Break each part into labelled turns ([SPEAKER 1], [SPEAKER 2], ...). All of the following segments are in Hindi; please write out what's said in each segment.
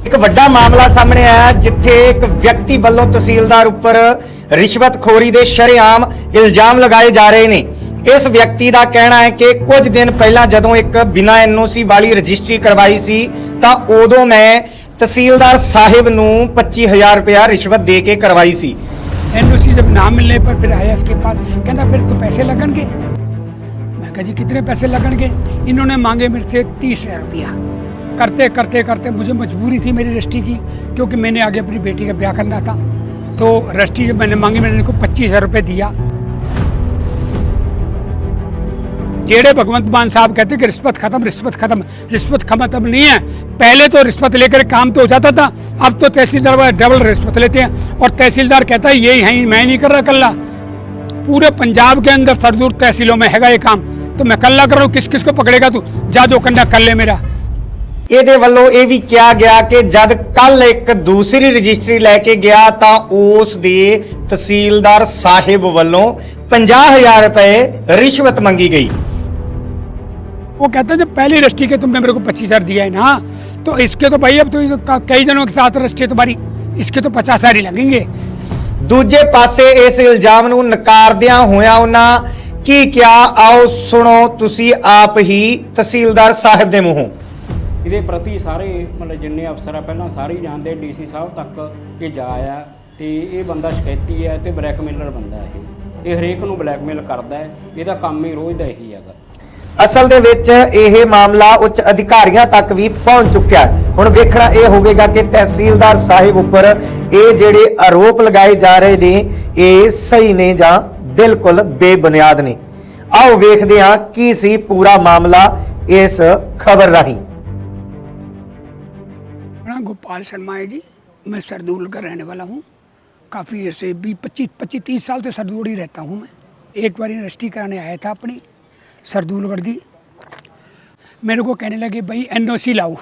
[SPEAKER 1] एक ਵੱਡਾ मामला सामने आया जिथे एक व्यक्ति वालों तहसीलदार उपर रिश्वतखोरी के शरेआम इल्जाम लगाए जा रहे हैं। इस व्यक्ति का कहना है कि कुछ दिन पहला जदों एक बिना एनओसी वाली रजिस्ट्री करवाई सी तां उदों मैं तहसीलदार साहिब नूं 25,000 रुपया रिश्वत दे के करवाई सी।
[SPEAKER 2] एनओसी जब ना मिलने पर फिर आया इसके पास, कहना फिर तो पैसे लगनगे। मैं कहा जी कितने पैसे लगनगे? इन्होंने मांगे मेरे से 30,000 रुपया। करते करते करते मुझे मजबूरी थी मेरी रजिस्ट्री की, क्योंकि मैंने आगे अपनी बेटी का ब्याह करना था। तो रजिस्ट्री जब मैंने मांगी, मैंने इनको 25,000 रुपये दिया। जेड़े भगवंत मान साहब कहते कि रिश्वत खत्म, रिश्वत खत्म। रिश्वत खत्म नहीं है। पहले तो रिश्वत लेकर काम तो हो जाता था, अब तो तहसीलदार वाले डबल रिश्वत लेते हैं। और तहसीलदार कहता है ये है, मैं नहीं कर रहा कल्ला। पूरे पंजाब के अंदर सरदूर तहसीलों में हैगा ये काम, तो मैं कल्ला कर रहा हूँ। किस किस को पकड़ेगा तू? जा जो करना कर ले मेरा।
[SPEAKER 1] ਇਹਦੇ ਵੱਲੋਂ ਇਹ ਵੀ ਕਿਹਾ ਗਿਆ ਕਿ ਜਦ ਕੱਲ ਇੱਕ ਦੂਸਰੀ ਰਜਿਸਟਰੀ ਲੈ ਕੇ ਗਿਆ ਤਾਂ ਉਸ ਦੇ ਤਹਿਸੀਲਦਾਰ ਸਾਹਿਬ ਵੱਲੋਂ 50,000 रुपए रिश्वत मंगी गई।
[SPEAKER 2] वो कहते हैं जब पहली रजिस्ट्री के तुमने मेरे को 25,000 दिया है ना, तो इसके तो भाई अब तो कई जनों के साथ रजिस्ट्री तुम्हारी, इसके तो 50,000 ही लगेंगे।
[SPEAKER 1] ਦੂਜੇ ਪਾਸੇ ਇਸ ਇਲਜ਼ਾਮ ਨੂੰ ਨਕਾਰਦਿਆਂ ਹੋਇਆਂ ਉਹਨਾਂ ਕੀ ਕਿਹਾ, ਆਓ ਸੁਣੋ ਤੁਸੀਂ ਆਪ ਹੀ ਤਹਿਸੀਲਦਾਰ ਸਾਹਿਬ ਦੇ ਮੂੰਹੋਂ।
[SPEAKER 3] ਇਹਦੇ ਪ੍ਰਤੀ ਸਾਰੇ ਮਤਲਬ ਜਿੰਨੇ ਅਫਸਰ ਆ ਪਹਿਲਾਂ ਸਾਰੇ ਹੀ ਜਾਣਦੇ, ਡੀਸੀ ਸਾਹਿਬ ਤੱਕ ਇਹ ਜਾ ਆ ਤੇ ਇਹ ਬੰਦਾ ਸ਼ਿਕਾਇਤੀ ਹੈ ਤੇ ਬਲੈਕਮੇਲਰ ਬੰਦਾ ਇਹ ਹਰੇਕ ਨੂੰ ਬਲੈਕਮੇਲ ਕਰਦਾ ਹੈ। ਇਹਦਾ ਕੰਮ ਹੀ ਰੋਜ਼ ਦਾ ਇਹੀ ਹੈਗਾ।
[SPEAKER 1] ਅਸਲ ਦੇ ਵਿੱਚ ਇਹ ਮਾਮਲਾ ਉੱਚ ਅਧਿਕਾਰੀਆਂ ਤੱਕ ਵੀ ਪਹੁੰਚ ਚੁੱਕਿਆ ਹੈ। ਹੁਣ ਵੇਖਣਾ ਇਹ ਹੋਵੇਗਾ ਕਿ ਤਹਿਸੀਲਦਾਰ ਸਾਹਿਬ ਉੱਪਰ ਇਹ ਜਿਹੜੇ ਆਰੋਪ ਲਗਾਏ ਜਾ ਰਹੇ ਨੇ ਇਹ ਸਹੀ ਨੇ ਜਾਂ ਬਿਲਕੁਲ ਬੇਬੁਨਿਆਦ ਨੇ। ਆਓ ਵੇਖਦੇ ਹਾਂ ਕੀ ਸੀ ਪੂਰਾ ਮਾਮਲਾ ਇਸ ਖਬਰ ਰਾਹੀਂ।
[SPEAKER 2] गोपाल शर्मा है जी, मैं सरदूल का रहने वाला हूँ। काफ़ी ऐसे 25-30 साल से सरदूल ही रहता हूँ मैं। एक बार रजिस्ट्री कराने आया था अपनी सरदूलगढ़ दी। मेरे को कहने लगे भाई एनओसी लाओ।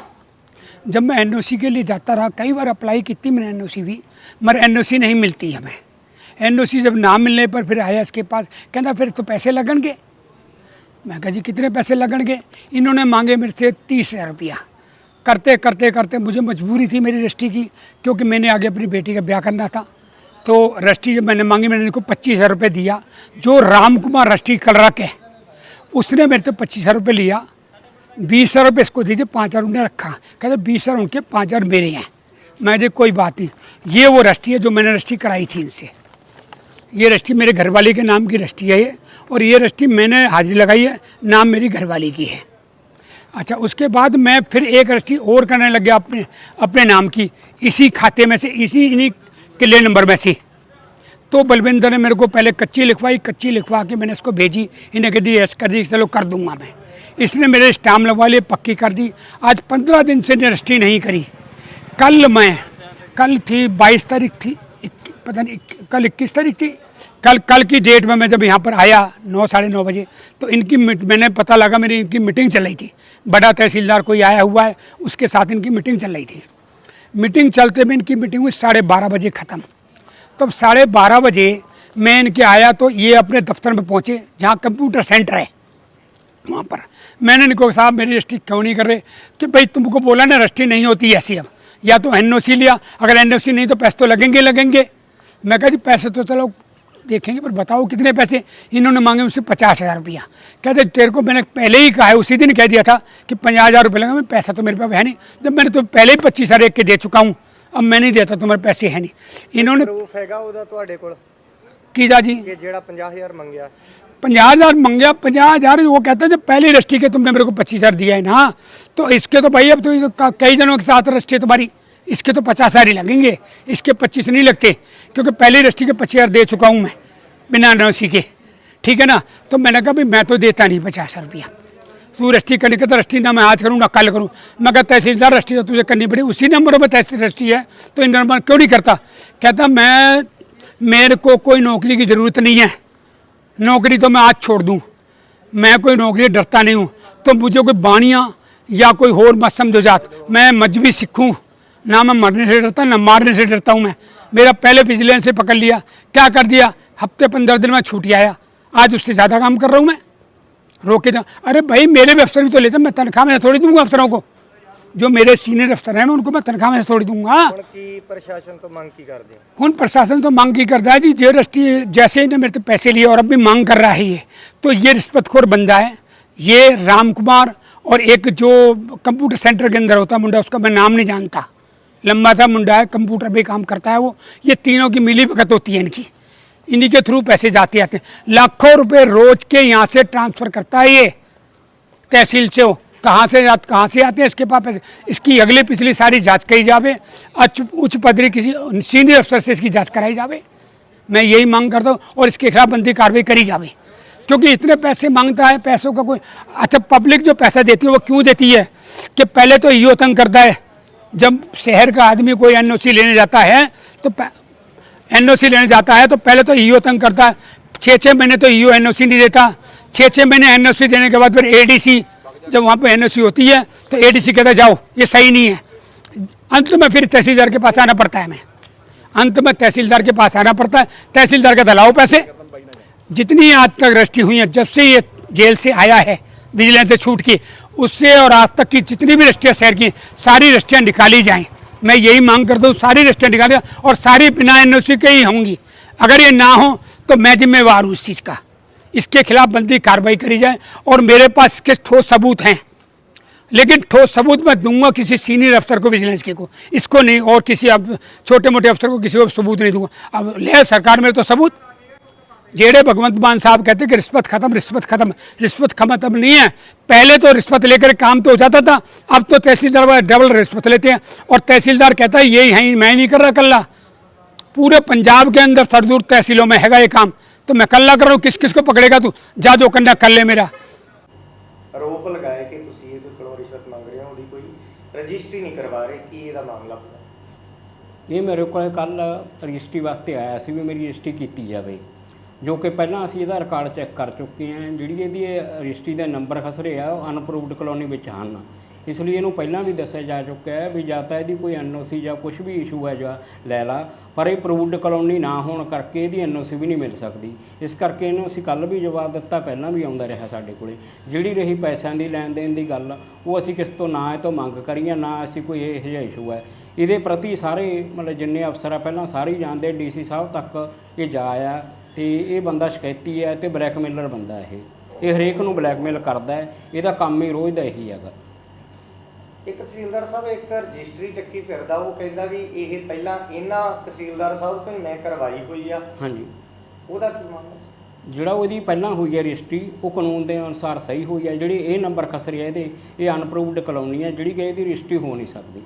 [SPEAKER 2] जब मैं एनओसी के लिए जाता रहा, कई बार अप्लाई की थी मैंने एनओसी भी, मगर एनओसी नहीं मिलती हमें। एनओसी जब ना मिलने पर फिर आया इसके पास, कहना फिर तो पैसे लगनगे। मैं कहा जी कितने पैसे लगनगे? इन्होंने मांगे मेरे से 30,000 रुपया। करते करते करते मुझे मजबूरी थी मेरी रजिस्ट्री की, क्योंकि मैंने आगे अपनी बेटी का ब्याह करना था। तो रजिस्ट्री जब मैंने मांगी, मैंने इनको 25,000 रुपये दिया। जो राम कुमार रजिस्ट्री कलरक है उसने मेरे से 25,000 रुपये लिया। 20,000 रुपये इसको दीजिए, 5,000 उन्हें रखा। कहते 20,000 उनके, 5,000 मेरे हैं। मैं जो कोई बात नहीं, ये वो रजिस्ट्री है जो मैंने रजिस्ट्री कराई थी इनसे। ये रजिस्ट्री मेरे घरवाली के नाम की रजिस्ट्री है ये, और ये रजिस्ट्री मैंने हाजिरी लगाई है, नाम मेरी घरवाली की है। अच्छा, उसके बाद मैं फिर एक रजिस्ट्री और करने लग गया अपने नाम की, इसी खाते में से, इन्हीं किले नंबर में से। तो बलविंदर ने मेरे को पहले कच्ची लिखवा के मैंने इसको भेजी। इन्हें कह दी ऐसा कर दी, चलो कर दूंगा मैं। इसने मेरे स्टाम्प लगवा लिए, पक्की कर दी। आज 15 दिन से रजिस्ट्री नहीं करी। कल थी 22 तारीख थी, पता नहीं कल 21 तारीख थी। कल की डेट में मैं जब यहाँ पर आया 9-9:30 बजे, तो इनकी मैंने पता लगा मेरी इनकी मीटिंग चल रही थी। बड़ा तहसीलदार कोई आया हुआ है, उसके साथ इनकी मीटिंग चल रही थी। मीटिंग चलते में इनकी मीटिंग हुई 12:30 बजे ख़त्म। तब 12:30 बजे मैं इनके आया तो ये अपने दफ्तर में पहुँचे जहाँ कंप्यूटर सेंटर है वहाँ पर। मैंने इनको साहब मेरी रजिस्ट्री क्यों नहीं कर रहे? कि भाई तुमको बोला ना रजिस्ट्री नहीं होती ऐसी। अब या तो एनओसी लिया, अगर एनओसी नहीं तो पैसे तो लगेंगे। मैं कहा जी पैसे तो चलो देखेंगे, पर बताओ कितने पैसे? इन्होंने मांगे मुझसे 50,000 रुपया। कहते तेरे को मैंने पहले ही कहा है, उसी दिन कह दिया था कि 50,000 रुपये लगेंगे। पैसा तो मेरे पास है नहीं, जब मैंने तो पहले ही 25,000 एक के दे चुका हूँ। अब मैं नहीं देता, तुम्हारे पैसे है नहीं। इन्होंने
[SPEAKER 4] प्रूफ हैगा ਉਹਦਾ ਤੁਹਾਡੇ ਕੋਲ
[SPEAKER 2] कीजा जी
[SPEAKER 4] ਕਿ ਜਿਹੜਾ 50,000 ਮੰਗਿਆ?
[SPEAKER 2] 50,000 मंगया। 50,000 वो कहते हैं जब पहली रजिस्ट्री के तुमने मेरे को 25,000 दिया है ना, तो इसके तो भाई अब तो कई जनों के साथ रजिस्ट्री तुम्हारी, इसके तो 50,000 ही लगेंगे। इसके 25 नहीं लगते, क्योंकि पहली रजिस्ट्री के 25,000 दे चुका हूँ मैं बिना एनओसी के। ठीक है ना? तो मैंने कहा भाई मैं तो देता नहीं 50,000 रुपया। तू रजिस्ट्री करने का तो रजिस्ट्री ना मैं आज करूँ ना कल करूँ। मैं कहता तहसीलदार रजिस्ट्री तो तुझे करनी पड़ी, उसी नंबरों में तहसील रजिस्ट्री है तो इन नंबर क्यों नहीं करता? कहता मेरे को कोई नौकरी की ज़रूरत नहीं है, नौकरी तो मैं आज छोड़ दूँ, मैं कोई नौकरी डरता नहीं हूँ। तो मुझे कोई बानियाँ या कोई और मत समझो जात। मैं मजहबी सिख हूँ, ना मैं मरने से डरता ना मारने से डरता हूँ मैं। मेरा पहले विजिलेंस से पकड़ लिया, क्या कर दिया, हफ्ते 15 दिन में छूट आया। आज उससे ज़्यादा काम कर रहा हूँ मैं, रोके जाओ। अरे भाई मेरे भी अफसर भी तो लेते, मैं तनख्वाह में थोड़ी दूंगा अफसरों को। जो मेरे सीनियर अफसर हैं मैं उनको मैं तनख्वाह में से थोड़ी दूंगा।
[SPEAKER 4] ਹੁਣ ਕੀ ਪ੍ਰਸ਼ਾਸਨ ਤੋਂ ਮੰਗ ਕੀ ਕਰਦੇ ਹੋ?
[SPEAKER 2] ਹੁਣ प्रशासन तो मांग की करता है जी, जे रस्टी जैसे ही ने मेरे से पैसे लिए और अब भी मांग कर रहा है ये, तो ये रिश्वतखोर बंदा है। ये राम कुमार और एक जो कंप्यूटर सेंटर के अंदर होता मुंडा, उसका मैं नाम नहीं जानता, लंबा सा मुंडा है, कंप्यूटर पे काम करता है वो। ये तीनों की मिली भगत होती है इनकी, इन्हीं के थ्रू पैसे जाते आते हैं। लाखों रुपए रोज के यहाँ से ट्रांसफ़र करता है ये तहसील से। हो कहाँ से आते हैं इसके पास पैसे? इसकी अगली पिछली सारी जांच करी जावे, उच्च पदरी किसी सीनियर अफसर से इसकी जांच कराई जावे। मैं यही मांग करता हूँ और इसके खिलाफ बनती कार्रवाई करी जावे, क्योंकि इतने पैसे मांगता है, पैसों का कोई अच्छा पब्लिक जो पैसा देती है वो क्यों देती है कि पहले तो ईओ तंग करता है। जब शहर का आदमी कोई एनओसी लेने जाता है तो पहले तो ईओ तंग करता है। 6-6 महीने तो ईओ एनओसी नहीं देता। 6-6 महीने एनओसी देने के बाद फिर एडीसी, जब वहाँ पे एनओसी होती है तो एडीसी कहता है जाओ ये सही नहीं है। अंत में फिर तहसीलदार के पास आना पड़ता है। तहसीलदार के पास आना पड़ता है। तहसीलदार कहता है लाओ पैसे। जितनी आज तक रजिस्ट्री हुई है, जब से ये जेल से आया है विजिलेंस से छूट की, उससे और आज तक की जितनी भी रजिस्ट्रियाँ शहर की, सारी रजिस्ट्रियाँ निकाली जाएँ। मैं यही मांग करता हूँ सारी रजिस्ट्रियाँ निकाली जाएँ और सारी बिना एनओसी के ही होंगी। अगर ये ना हो तो मैं जिम्मेवार हूँ इस चीज़ का। इसके खिलाफ बनती कार्रवाई करी जाए और मेरे पास इसके ठोस सबूत हैं, लेकिन ठोस सबूत मैं दूंगा किसी सीनियर अफसर को, विजिलेंस के को, इसको नहीं, और किसी अब छोटे मोटे अफसर को किसी को सबूत नहीं दूंगा। अब ले सरकार में तो सबूत। जेड़े भगवंत मान साहब कहते हैं कि रिश्वत खत्म, रिश्वत खत्म नहीं है। पहले तो रिश्वत लेकर काम तो हो जाता था, अब तो तहसीलदार वाले डबल रिश्वत लेते हैं और तहसीलदार कहता है यही है, मैं नहीं कर रहा कल्ला। पूरे पंजाब के अंदर सरदूर तहसीलों में हैगा ये काम, तो मैं कल्ला कर रहा हूँ, किस किस को पकड़ेगा तू? जा जो करना कर ले मेरा।
[SPEAKER 4] ਆਰੋਪ ਲਗਾਇਆ ਕਿ ਤੁਸੀਂ ਇਹਦੇ ਕੋਲੋਂ ਰਿਸ਼ਵਤ ਮੰਗ ਰਹੇ ਹੋ, ਉਹਦੀ ਕੋਈ ਰਜਿਸਟਰੀ ਨਹੀਂ ਕਰਵਾ ਰਹੇ, ਕੀ ਇਹਦਾ ਮਾਮਲਾ ਪੂਰਾ?
[SPEAKER 3] ਇਹ ਮੇਰੇ ਕੋਲ ਕੱਲ ਰਜਿਸਟਰੀ ਵਾਸਤੇ ਆਇਆ ਸੀ ਵੀ ਮੇਰੀ ਰਜਿਸਟਰੀ ਕੀਤੀ ਜਾਵੇ, ਜੋ ਕਿ ਪਹਿਲਾਂ ਅਸੀਂ ਇਹਦਾ ਰਿਕਾਰਡ ਚੈੱਕ ਕਰ ਚੁੱਕੇ ਹਾਂ। ਜਿਹੜੀ ਇਹਦੀ ਰਜਿਸਟਰੀ ਦੇ ਨੰਬਰ ਖਸਰੇ ਆ ਉਹ ਅਨਅਪਰੂਵਡ ਕਲੋਨੀ ਵਿੱਚ ਹਨ। ਇਸ ਲਈ ਇਹਨੂੰ ਪਹਿਲਾਂ ਵੀ ਦੱਸਿਆ ਜਾ ਚੁੱਕਾ ਹੈ ਵੀ ਜਾਂ ਤਾਂ ਇਹਦੀ ਕੋਈ ਐਨਓਸੀ ਜਾਂ ਕੁਝ ਵੀ ਇਸ਼ੂ ਹੈ ਜਾਂ ਲੈ ਲਾ, ਪਰ ਇਹ ਅਪਰੂਵਡ ਕਲੋਨੀ ਨਾ ਹੋਣ ਕਰਕੇ ਇਹਦੀ ਐਨਓਸੀ ਵੀ ਨਹੀਂ ਮਿਲ ਸਕਦੀ। ਇਸ ਕਰਕੇ ਇਹਨੂੰ ਅਸੀਂ ਕੱਲ੍ਹ ਵੀ ਜਵਾਬ ਦਿੱਤਾ, ਪਹਿਲਾਂ ਵੀ ਆਉਂਦਾ ਰਿਹਾ ਸਾਡੇ ਕੋਲੇ। ਜਿਹੜੀ ਰਹੀ ਪੈਸਿਆਂ ਦੀ ਲੈਣ ਦੇਣ ਦੀ ਗੱਲ, ਉਹ ਅਸੀਂ ਕਿਸ ਤੋਂ ਨਾ ਇਹ ਤੋਂ ਮੰਗ ਕਰੀਏ, ਨਾ ਅਸੀਂ ਕੋਈ ਇਹੋ ਜਿਹਾ ਇਸ਼ੂ ਹੈ। ਇਹਦੇ ਪ੍ਰਤੀ ਸਾਰੇ ਮਤਲਬ ਜਿੰਨੇ ਅਫਸਰ ਆ ਪਹਿਲਾਂ ਸਾਰੇ ਹੀ ਜਾਣਦੇ, ਡੀਸੀ ਸਾਹਿਬ ਤੱਕ ਇਹ ਜਾ ਆ। ਅਤੇ ਇਹ ਬੰਦਾ ਸ਼ਿਕਾਇਤੀ ਹੈ ਅਤੇ ਬਲੈਕਮੇਲਰ ਬੰਦਾ ਇਹ ਹਰੇਕ ਨੂੰ ਬਲੈਕਮੇਲ ਕਰਦਾ ਹੈ। ਇਹਦਾ ਕੰਮ ਹੀ ਰੋਜ਼ ਦਾ ਇਹੀ ਹੈਗਾ।
[SPEAKER 4] ਇੱਕ ਤਹਿਸੀਲਦਾਰ ਸਾਹਿਬ ਇੱਕ ਰਜਿਸਟਰੀ ਚੱਕੀ ਫਿਰਦਾ, ਉਹ ਕਹਿੰਦਾ ਵੀ ਇਹ ਪਹਿਲਾਂ ਇਹਨਾਂ ਤਹਿਸੀਲਦਾਰ ਸਾਹਿਬ ਤੋਂ ਹੀ ਮੈਂ ਕਰਵਾਈ ਹੋਈ ਆ।
[SPEAKER 3] ਹਾਂਜੀ,
[SPEAKER 4] ਉਹਦਾ ਕੀ ਮਾਮਲਾ ਸੀ?
[SPEAKER 3] ਜਿਹੜਾ ਉਹਦੀ ਪਹਿਲਾਂ ਹੋਈ ਹੈ ਰਜਿਸਟਰੀ, ਉਹ ਕਾਨੂੰਨ ਦੇ ਅਨੁਸਾਰ ਸਹੀ ਹੋਈ ਹੈ। ਜਿਹੜੀ ਇਹ ਨੰਬਰ ਖਸਰੇ ਇਹਦੇ, ਇਹ ਅਨਅਪਰੂਵਡ ਕਲੋਨੀ ਹੈ, ਜਿਹੜੀ ਕਿ ਇਹਦੀ ਰਜਿਸਟਰੀ ਹੋ ਨਹੀਂ ਸਕਦੀ।